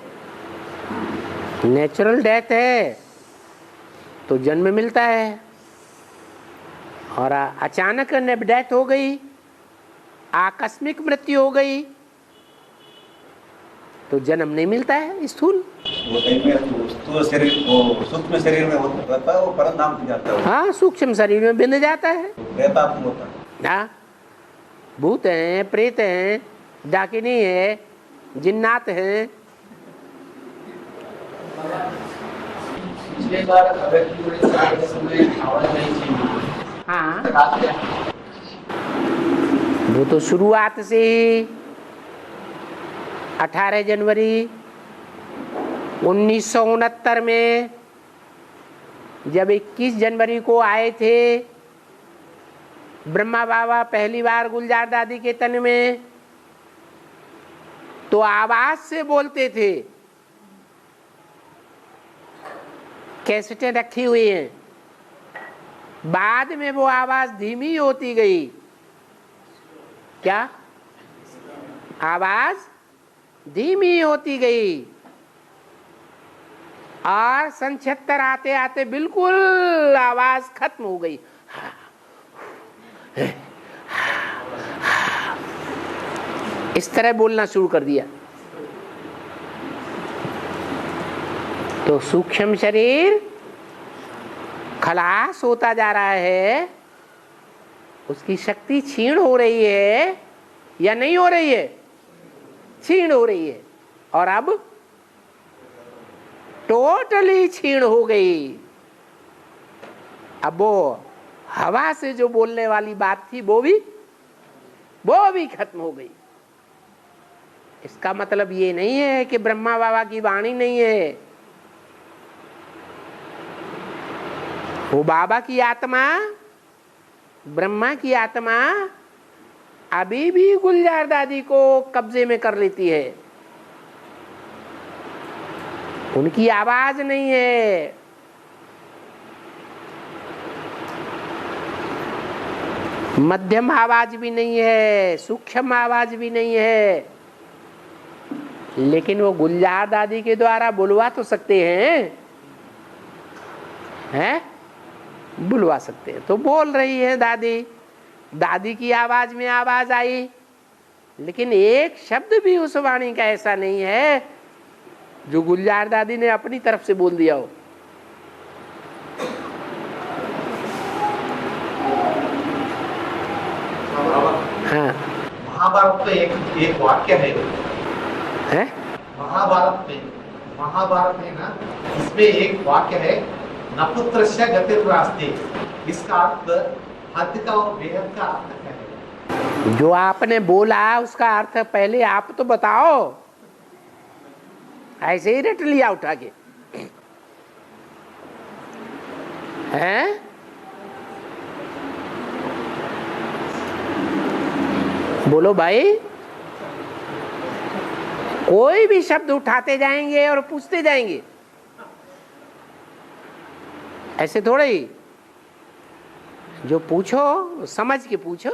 नेचुरल डेथ है तो जन्म मिलता है, और अचानक डेथ हो गई, आकस्मिक मृत्यु हो गई तो जन्म नहीं मिलता है स्थूल। वो स्थूल शरीर, वो सूक्ष्म शरीर में होता है, वो परम धाम को जाता है। हाँ, सूक्ष्म शरीर में बिंद जाता है। प्रेतात्मा होता है। हाँ, भूत हैं, प्रेत हैं, डाकिनी है, जिन्नात हैं। पिछले बार अगर के समय आवाज नहीं थी। हाँ, वो तो शुरुआत से ही 18 जनवरी 1969 में जब 21 जनवरी को आए थे ब्रह्मा बाबा पहली बार गुलजार दादी के तन में, तो आवाज से बोलते थे। कैसेटें रखी हुई हैं, बाद में वो आवाज धीमी होती गई। क्या आवाज धीमी होती गई, और 76 आते आते बिल्कुल आवाज खत्म हो गई। इस तरह बोलना शुरू कर दिया। तो सूक्ष्म शरीर खलास होता जा रहा है, उसकी शक्ति क्षीण हो रही है या नहीं हो रही है? क्षीण हो रही है, और अब टोटली क्षीण हो गई। अब वो हवा से जो बोलने वाली बात थी वो भी खत्म हो गई। इसका मतलब ये नहीं है कि ब्रह्मा बाबा की वाणी नहीं है। वो बाबा की आत्मा, ब्रह्मा की आत्मा अभी भी गुलजार दादी को कब्जे में कर लेती है। उनकी आवाज नहीं है, मध्यम आवाज भी नहीं है, सूक्ष्म आवाज भी नहीं है, लेकिन वो गुलजार दादी के द्वारा बुलवा तो सकते हैं? बुलवा सकते हैं। तो बोल रही है दादी, दादी की आवाज में आवाज आई, लेकिन एक शब्द भी उस वाणी का ऐसा नहीं है जो गुलजार दादी ने अपनी तरफ से बोल दिया हो। हाँ, महाभारत में एक वाक्य है, महाभारत में ना, इसमें एक वाक्य है, नपुत्रस्य गतिर्नास्ति। इसका अर्थ हद का और बेहद का अर्थ है। जो आपने बोला उसका अर्थ पहले आप तो बताओ, ऐसे ही रट लिया उठा के। हैं? बोलो भाई, कोई भी शब्द उठाते जाएंगे और पूछते जाएंगे, ऐसे थोड़े ही। जो पूछो समझ के पूछो।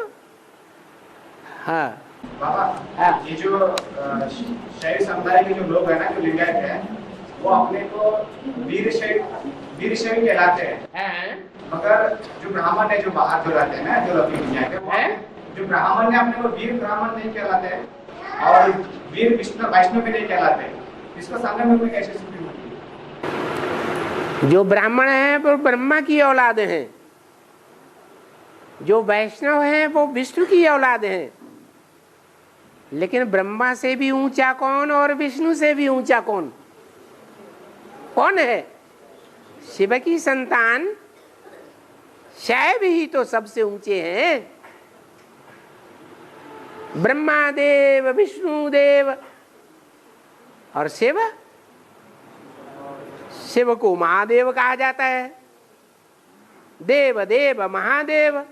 हाँ बाबा, हाँ। ये जो शैव समुदाय के जो लोग हैं ना, जो लिंगायत हैं, वो अपने को वीरशैव कहलाते हैं। मगर जो ब्राह्मण है, जो बाहर जो रहते हैं ना, जो लौकिक दुनिया के, वो जो ब्राह्मण है अपने को वीर ब्राह्मण नहीं कहलाते हैं और वीर विष्णु वैष्णव भी नहीं कहलाते। इसको सामने में कोई कैसे स्थिति होती है? जो ब्राह्मण है वो ब्रह्मा की औलाद हैं, जो वैष्णव हैं वो विष्णु की औलाद हैं। लेकिन ब्रह्मा से भी ऊंचा कौन और विष्णु से भी ऊंचा कौन? कौन है? शिव की संतान शैव ही तो सबसे ऊंचे हैं। ब्रह्मा देव, विष्णु देव और शिव, शिव को महादेव कहा जाता है। देव देव महादेव,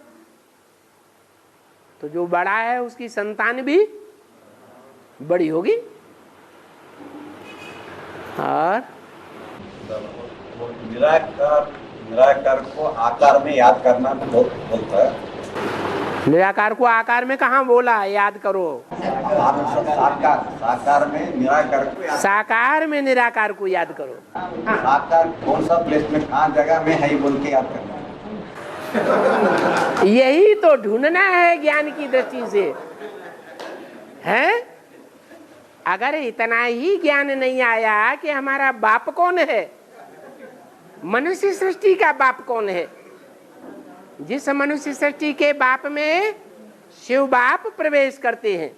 तो जो बड़ा है उसकी संतान भी बड़ी होगी। और निराकार को आकार में याद करना बोलता है। निराकार को आकार में कहाँ बोला याद करो? साकार में निराकार को याद, साकार में निराकार को याद करो। साकार कौन सा प्लेस में कहाँ जगह में है बोल के याद करना। यही तो ढूंढना है ज्ञान की दृष्टि से, है? अगर इतना ही ज्ञान नहीं आया कि हमारा बाप कौन है, मनुष्य सृष्टि का बाप कौन है, जिस मनुष्य सृष्टि के बाप में शिव बाप प्रवेश करते हैं,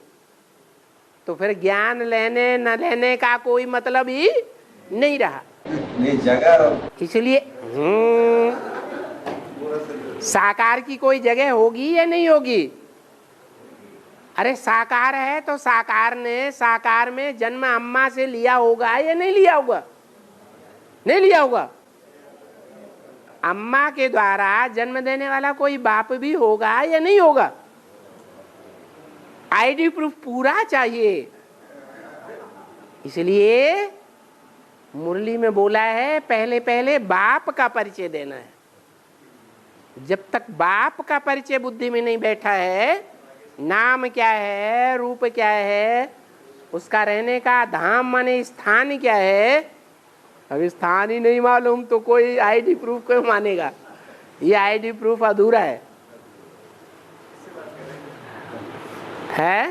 तो फिर ज्ञान लेने न लेने का कोई मतलब ही नहीं रहा। जगह इसलिए साकार की कोई जगह होगी या नहीं होगी? अरे साकार है तो साकार ने साकार में जन्म अम्मा से लिया होगा या नहीं लिया होगा? नहीं लिया होगा। अम्मा के द्वारा जन्म देने वाला कोई बाप भी होगा या नहीं होगा? आईडी प्रूफ पूरा चाहिए। इसलिए मुरली में बोला है पहले पहले बाप का परिचय देना है। जब तक बाप का परिचय बुद्धि में नहीं बैठा है, नाम क्या है, रूप क्या है, उसका रहने का धाम माने स्थान क्या है, अभी स्थान ही नहीं मालूम तो कोई आईडी प्रूफ क्यों मानेगा? ये आईडी प्रूफ अधूरा है। हाँ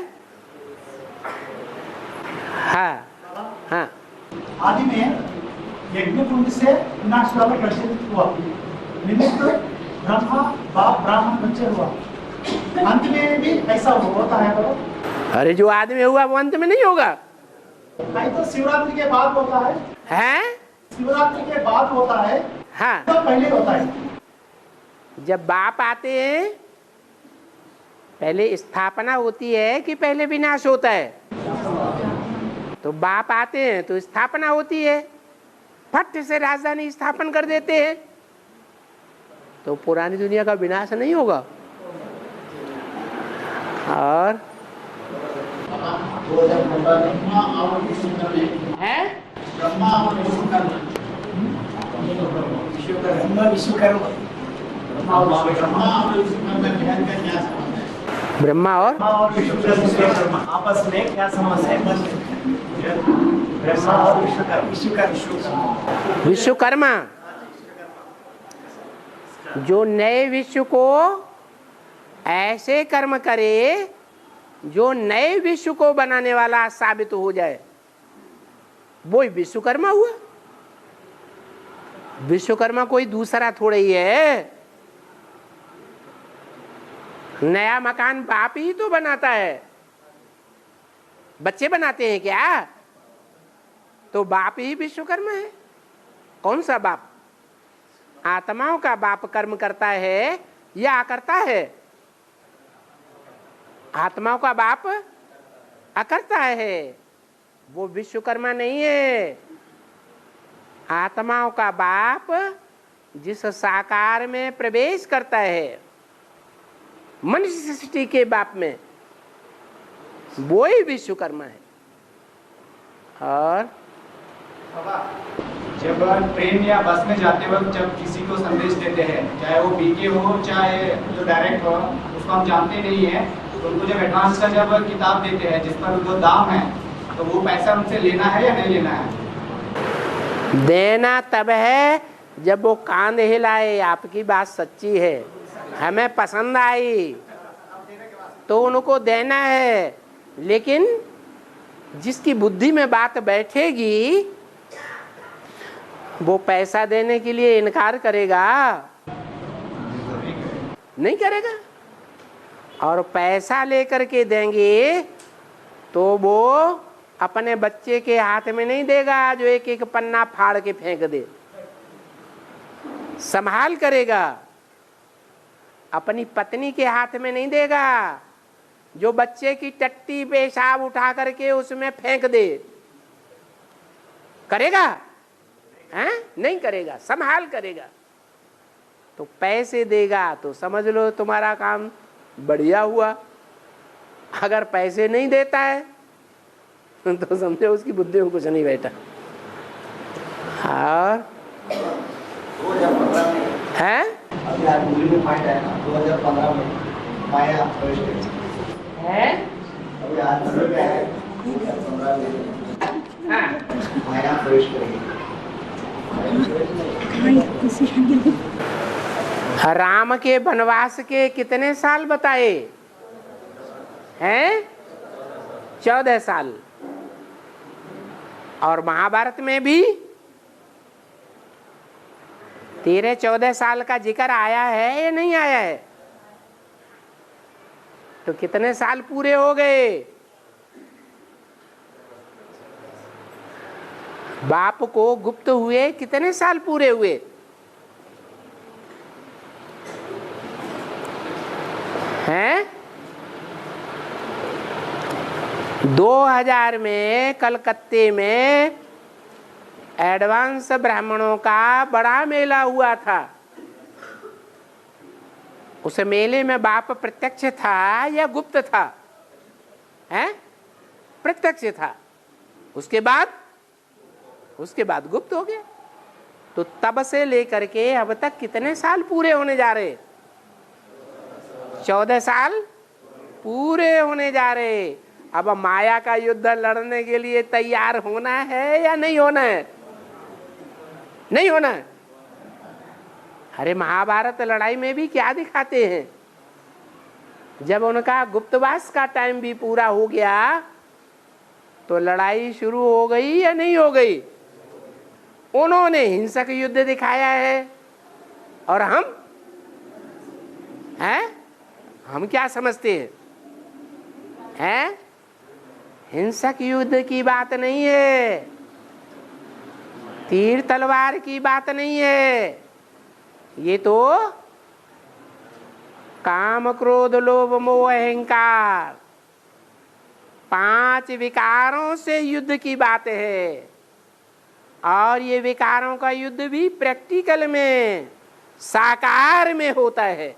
हाँ। आदि में यज्ञ कुंड से विनाश वाला प्रचलित हुआ, निमित्त ब्रह्मा बाप ब्राह्मण बच्चे हुआ, अंत में भी ऐसा होता है बाबा? अरे जो आदमी हुआ वो अंत में नहीं होगा। नहीं तो शिवरात्रि के बाद होता है। हैं? शिवरात्रि के बाद होता है। हाँ। तो पहले होता है। जब बाप आते हैं पहले स्थापना होती है कि पहले विनाश होता है? तो बाप आते हैं तो स्थापना होती है, फट से राजधानी स्थापन कर देते हैं, तो पुरानी दुनिया का विनाश नहीं होगा। और ब्रह्मा और आपस में क्या समस्या है? ब्रह्मा और विश्वकर्मा जो नए विश्व को ऐसे कर्म करे जो नए विश्व को बनाने वाला साबित हो जाए, वो विश्वकर्मा हुआ। विश्वकर्मा कोई दूसरा थोड़ा ही है। नया मकान बाप ही तो बनाता है, बच्चे बनाते हैं क्या? तो बाप ही विश्वकर्मा है। कौन सा बाप? आत्माओं का बाप कर्म करता है या करता है? आत्माओं का बाप अकर्ता है, वो विश्वकर्मा नहीं है। आत्माओं का बाप जिस साकार में प्रवेश करता है, मनुष्य सृष्टि के बाप में, वो ही विश्वकर्मा है। और बाबा, जब ट्रेन या बस में जाते वक्त जब किसी को संदेश देते हैं, चाहे वो बीके हो चाहे जो डायरेक्ट हो, उसको हम जानते नहीं है, तो उनको जब एडवांस का जब किताब देते हैं जिस पर उनको दाम है, तो वो पैसा उनसे लेना है या नहीं लेना है? देना तब है जब वो कांध हिलाए, आपकी बात सच्ची है, हमें पसंद आई तो उनको देना है। लेकिन जिसकी बुद्धि में बात बैठेगी वो पैसा देने के लिए इनकार करेगा? नहीं करेगा। और पैसा लेकर के देंगे तो वो अपने बच्चे के हाथ में नहीं देगा जो एक एक पन्ना फाड़ के फेंक दे, संभाल करेगा। अपनी पत्नी के हाथ में नहीं देगा जो बच्चे की टट्टी पेशाब उठा करके उसमें फेंक दे। करेगा? हैं? नहीं करेगा, संभाल करेगा। तो पैसे देगा तो समझ लो तुम्हारा काम बढ़िया हुआ। अगर पैसे नहीं देता है तो समझो उसकी बुद्धि में कुछ नहीं बैठा। और 2015 में है अभी आज मूली में पॉइंट है ना, 2015 में माया प्रवेश करी है। अभी आज मूली में है 2015 में हाँ। माया प्रवेश करी। राम के वनवास के कितने साल बताए हैं? 14 साल। और महाभारत में भी 13-14 साल का जिक्र आया है या नहीं आया है? तो कितने साल पूरे हो गए? बाप को गुप्त हुए कितने साल पूरे हुए? हैं? 2000 में कलकत्ते में एडवांस ब्राह्मणों का बड़ा मेला हुआ था। उस मेले में बाप प्रत्यक्ष था या गुप्त था? हैं? प्रत्यक्ष था। उसके बाद गुप्त हो गया। तो तब से लेकर के अब तक कितने साल पूरे होने जा रहे? 14 साल पूरे होने जा रहे। अब माया का युद्ध लड़ने के लिए तैयार होना है या नहीं होना है? नहीं होना है। अरे महाभारत लड़ाई में भी क्या दिखाते हैं? जब उनका गुप्तवास का टाइम भी पूरा हो गया तो लड़ाई शुरू हो गई या नहीं हो गई? उन्होंने हिंसक युद्ध दिखाया है और हम क्या समझते हैं? हैं? हिंसक युद्ध की बात नहीं है, तीर तलवार की बात नहीं है। ये तो काम क्रोध लोभ मोह अहंकार 5 विकारों से युद्ध की बात है। और ये विकारों का युद्ध भी प्रैक्टिकल में साकार में होता है,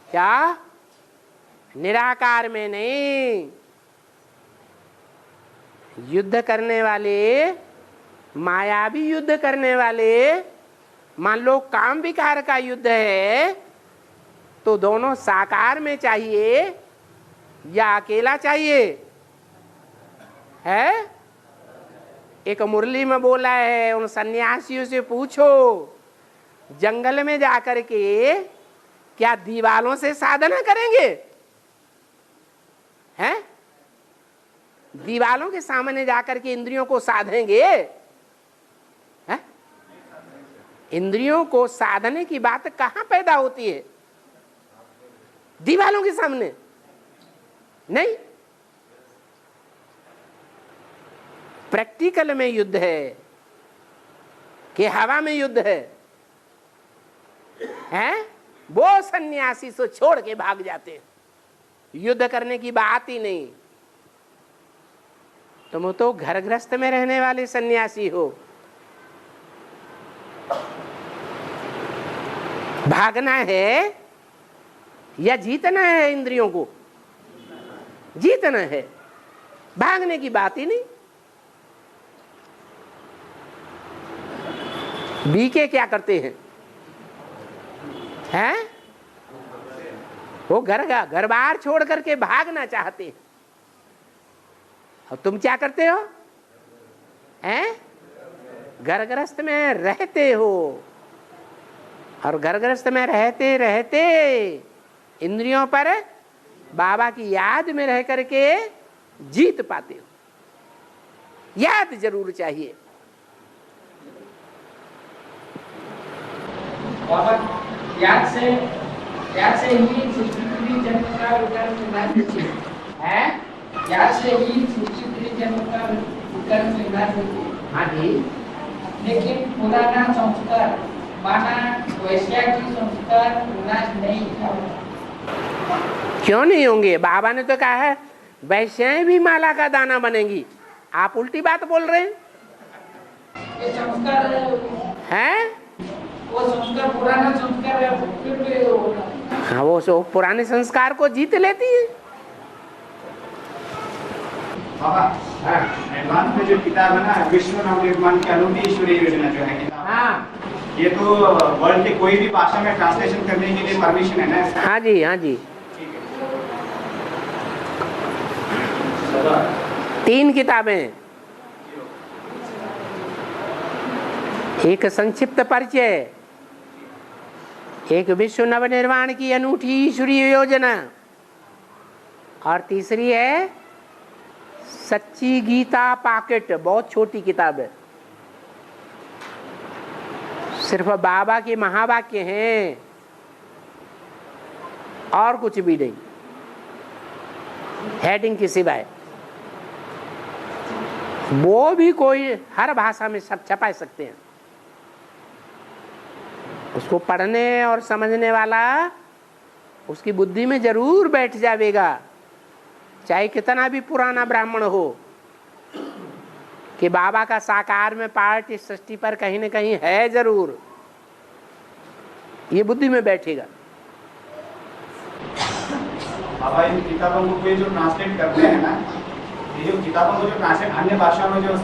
क्या निराकार में नहीं। युद्ध करने वाले, मायावी युद्ध करने वाले, मान लो काम विकार का युद्ध है तो दोनों साकार में चाहिए या अकेला चाहिए? है? एक मुरली में बोला है, उन सन्यासियों से पूछो जंगल में जाकर के क्या दीवालों से साधना करेंगे? हैं? दीवालों के सामने जाकर के इंद्रियों को साधेंगे? हैं? इंद्रियों को साधने की बात कहां पैदा होती है? दीवालों के सामने नहीं। प्रैक्टिकल में युद्ध है कि हवा में युद्ध है? हैं? वो सन्यासी सो छोड़ के भाग जाते हैं, युद्ध करने की बात ही नहीं। तुम तो घर गृहस्थ में रहने वाले सन्यासी हो, भागना है या जीतना है? इंद्रियों को जीतना है। भागने की बात ही नहीं। बीके क्या करते हैं? हैं? वो घर बार छोड़ करके भागना चाहते हैं, और तुम क्या करते हो? हैं? घर गृहस्थ में रहते हो, और घर गृहस्थ में रहते रहते इंद्रियों पर बाबा की याद में रह करके जीत पाते हो। याद जरूर चाहिए। बाबा याद से ही सृष्टि जन्म का विकर्म विनाश है। याद से ही सृष्टि जन्म का विकर्म विनाश है। हाँ जी। लेकिन पुराना संस्कार माना वैश्या की संस्कार विनाश नहीं होता। क्यों नहीं होंगे? बाबा ने तो कहा है वैश्याएं भी माला का दाना बनेंगी। आप उल्टी बात बोल रहे हैं। ये संस्कार हैं? वो संस्कार पुराना संस्कार है, फिर भी होगा। हाँ, वो पुराने संस्कार को जीत लेती है। बाबा एडवांस में जो किताब है ना, विश्व नवनिर्माण की अनूठी ईश्वरीय योजना जो है किताब, हाँ, ये तो वर्ल्ड के कोई भी भाषा में ट्रांसलेशन करने के लिए परमिशन है ना? हाँ जी, हाँ जी। 3 किताबें, एक संक्षिप्त परिचय, एक विश्व नवनिर्माण की अनूठी ईश्वरीय योजना, और तीसरी है सच्ची गीता पॉकेट। बहुत छोटी किताब है, सिर्फ बाबा के महावाक्य हैं और कुछ भी नहीं, हेडिंग के सिवाय। वो भी कोई हर भाषा में सब छपा सकते हैं। उसको पढ़ने और समझने वाला उसकी बुद्धि में जरूर बैठ जाएगा, चाहे कितना भी पुराना ब्राह्मण हो, कि बाबा का साकार में पार्ट इस सृष्टि पर कहीं न कहीं है जरूर, ये बुद्धि में बैठेगा। बाबा इन किताबों को कोई जो ट्रांसलेट करते हैं ना, ये जो किताबों को जो ट्रांसलेट अन्य भाषा में जो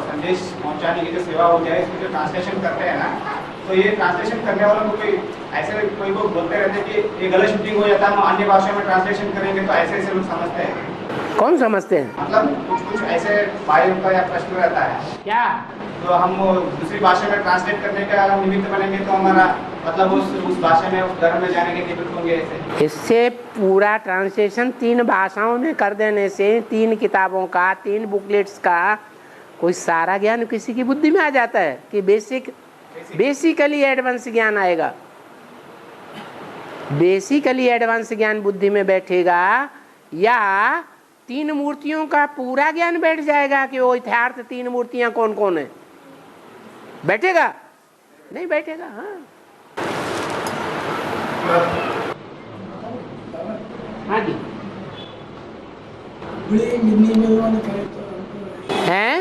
संदेश पहुंचाने की जो सेवा हो जाए, इसको जो ट्रांसलेशन करते हैं ना, तो ये ट्रांसलेशन करने वालों को कोई ऐसे कोई को बोलते रहते हैं कि ये गलत शूटिंग हो जाता है, हम अन्य भाषा में ट्रांसलेशन करेंगे, तो ऐसे ऐसे लोग समझते हैं। कौन समझते हैं? मतलब कुछ ऐसे भाइयों का या प्रश्न रहता है क्या? तो हम दूसरी भाषा में ट्रांसलेट करने का निमित्त बनेंगे, तो हमारा मतलब उस भाषा में उस धर्म में जाने के निमित्त होंगे ऐसे। इससे पूरा ट्रांसलेशन 3 भाषाओं में कर देने से 3 किताबों का, 3 बुकलेट्स का कोई सारा ज्ञान किसी की बुद्धि में आ जाता है कि बेसिकली एडवांस ज्ञान आएगा। बेसिकली एडवांस ज्ञान बुद्धि में बैठेगा, या 3 मूर्तियों का पूरा ज्ञान बैठ जाएगा कि वो यथार्थ 3 मूर्तियां कौन कौन है? बैठेगा? नहीं बैठेगा। हाँ, हाँ जी। हैं?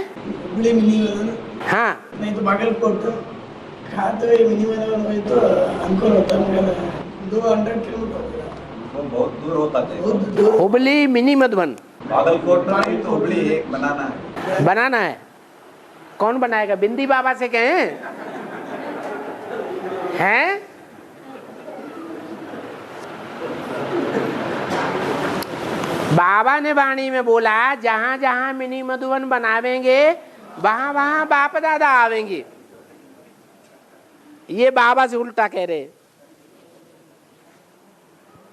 हाँ, नहीं तो बागलकोट खाते मिनी तो अंकुर होता है 200 किलोमीटर, वो बहुत दूर होता है। हुबली मिनी मधुबन, बागलकोट में तो हुबली एक बनाना है। कौन बनाएगा? बिंदी बाबा से कहें? हैं? बाबा ने वाणी में बोला जहां जहां मिनी मधुबन बनावेंगे वहां वहां बाप दादा आवेंगे। ये बाबा से उल्टा कह रहे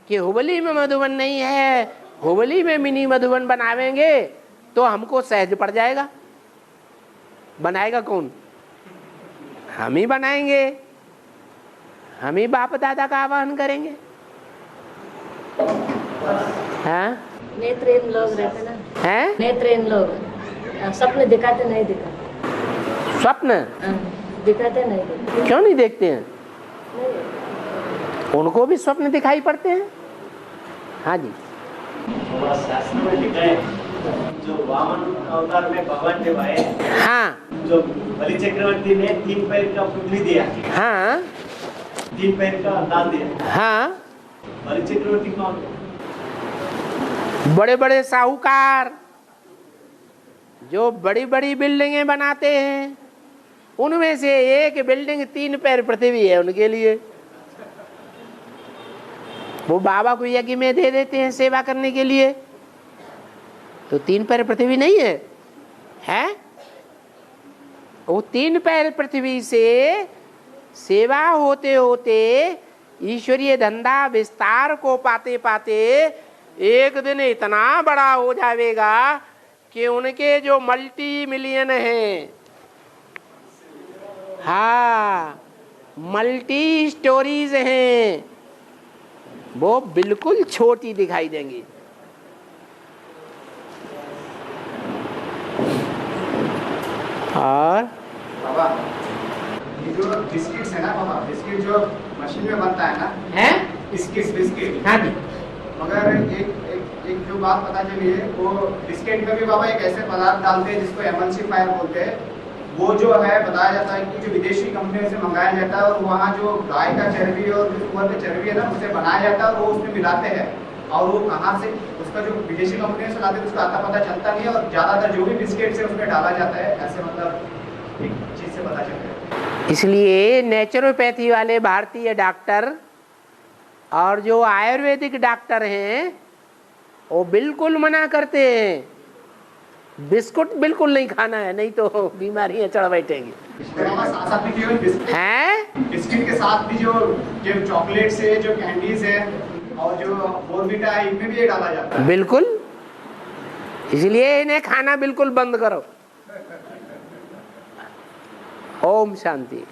कि हुबली में मधुबन नहीं है, हुबली में मिनी मधुबन बनावेंगे तो हमको सहज पड़ जाएगा। बनाएगा कौन? हम ही बनाएंगे, हम ही बाप दादा का आवाहन करेंगे। हाँ? नेत्रहीन लोग रहते ना, हैं? नेत्रहीन लोग सपने दिखाते नहीं दिखाते। स्वप्न दिखाते नहीं दिखाते। क्यों नहीं देखते हैं? नहीं। उनको भी स्वप्न दिखाई पड़ते हैं। हाँ जी। शास्त्र में लिखा है जो वामन अवतार में भगवान जब आए, हाँ, जो बलि चक्रवर्ती ने 3 पैर का पुतली दिया, हाँ, 3 पैर का दान दिया। हाँ, बलि चक्रवर्ती कौन? बड़े बड़े साहूकार जो बड़ी बड़ी बिल्डिंगें बनाते हैं उनमें से एक बिल्डिंग 3 पैर पृथ्वी है उनके लिए। वो बाबा को यज्ञ में दे देते हैं सेवा करने के लिए, तो 3 पैर पृथ्वी नहीं है, है? वो 3 पैर पृथ्वी से सेवा होते होते ईश्वरीय धंधा विस्तार को पाते पाते एक दिन इतना बड़ा हो जाएगा कि उनके जो मल्टी मिलियन हैं, हाँ मल्टी स्टोरीज हैं, वो बिल्कुल छोटी दिखाई देंगी। और बाबा ये जो बिस्किट्स है ना बाबा, बिस्किट जो मशीन में बनता है ना, है बिस्किट, हाँ जी, मगर एक जो बात पता चली है, वो बिस्किट में भी बाबा एक ऐसे पदार्थ डालते हैं जिसको एमल्सिफायर बोलते हैं। वो जो है बताया जाता है कि जो विदेशी कंपनियों से मंगाया जाता है और वहाँ जो गाय का चर्बी और जो सुअर का चर्बी है ना उसे बनाया जाता है और वो उसमें मिलाते हैं, और वो कहाँ से उसका जो विदेशी कंपनियों से लाते हैं उसका आता पता चलता नहीं है, और ज़्यादातर जो भी बिस्किट से उसमें डाला जाता है, ऐसे मतलब एक चीज़ से पता चलता है। इसलिए नेचुरोपैथी वाले भारतीय डॉक्टर और जो आयुर्वेदिक डॉक्टर हैं वो बिल्कुल मना करते हैं, बिस्कुट बिल्कुल नहीं खाना है, नहीं तो बीमारियां चढ़ बैठेंगी। हैं? बिस्किट के साथ भी जो चॉकलेट्स है, जो कैंडीज है और जो बोर्नविटा है, इनमें भी ये डाला जाता है। बिल्कुल, इसलिए इन्हें खाना बिल्कुल बंद करो। ओम शांति।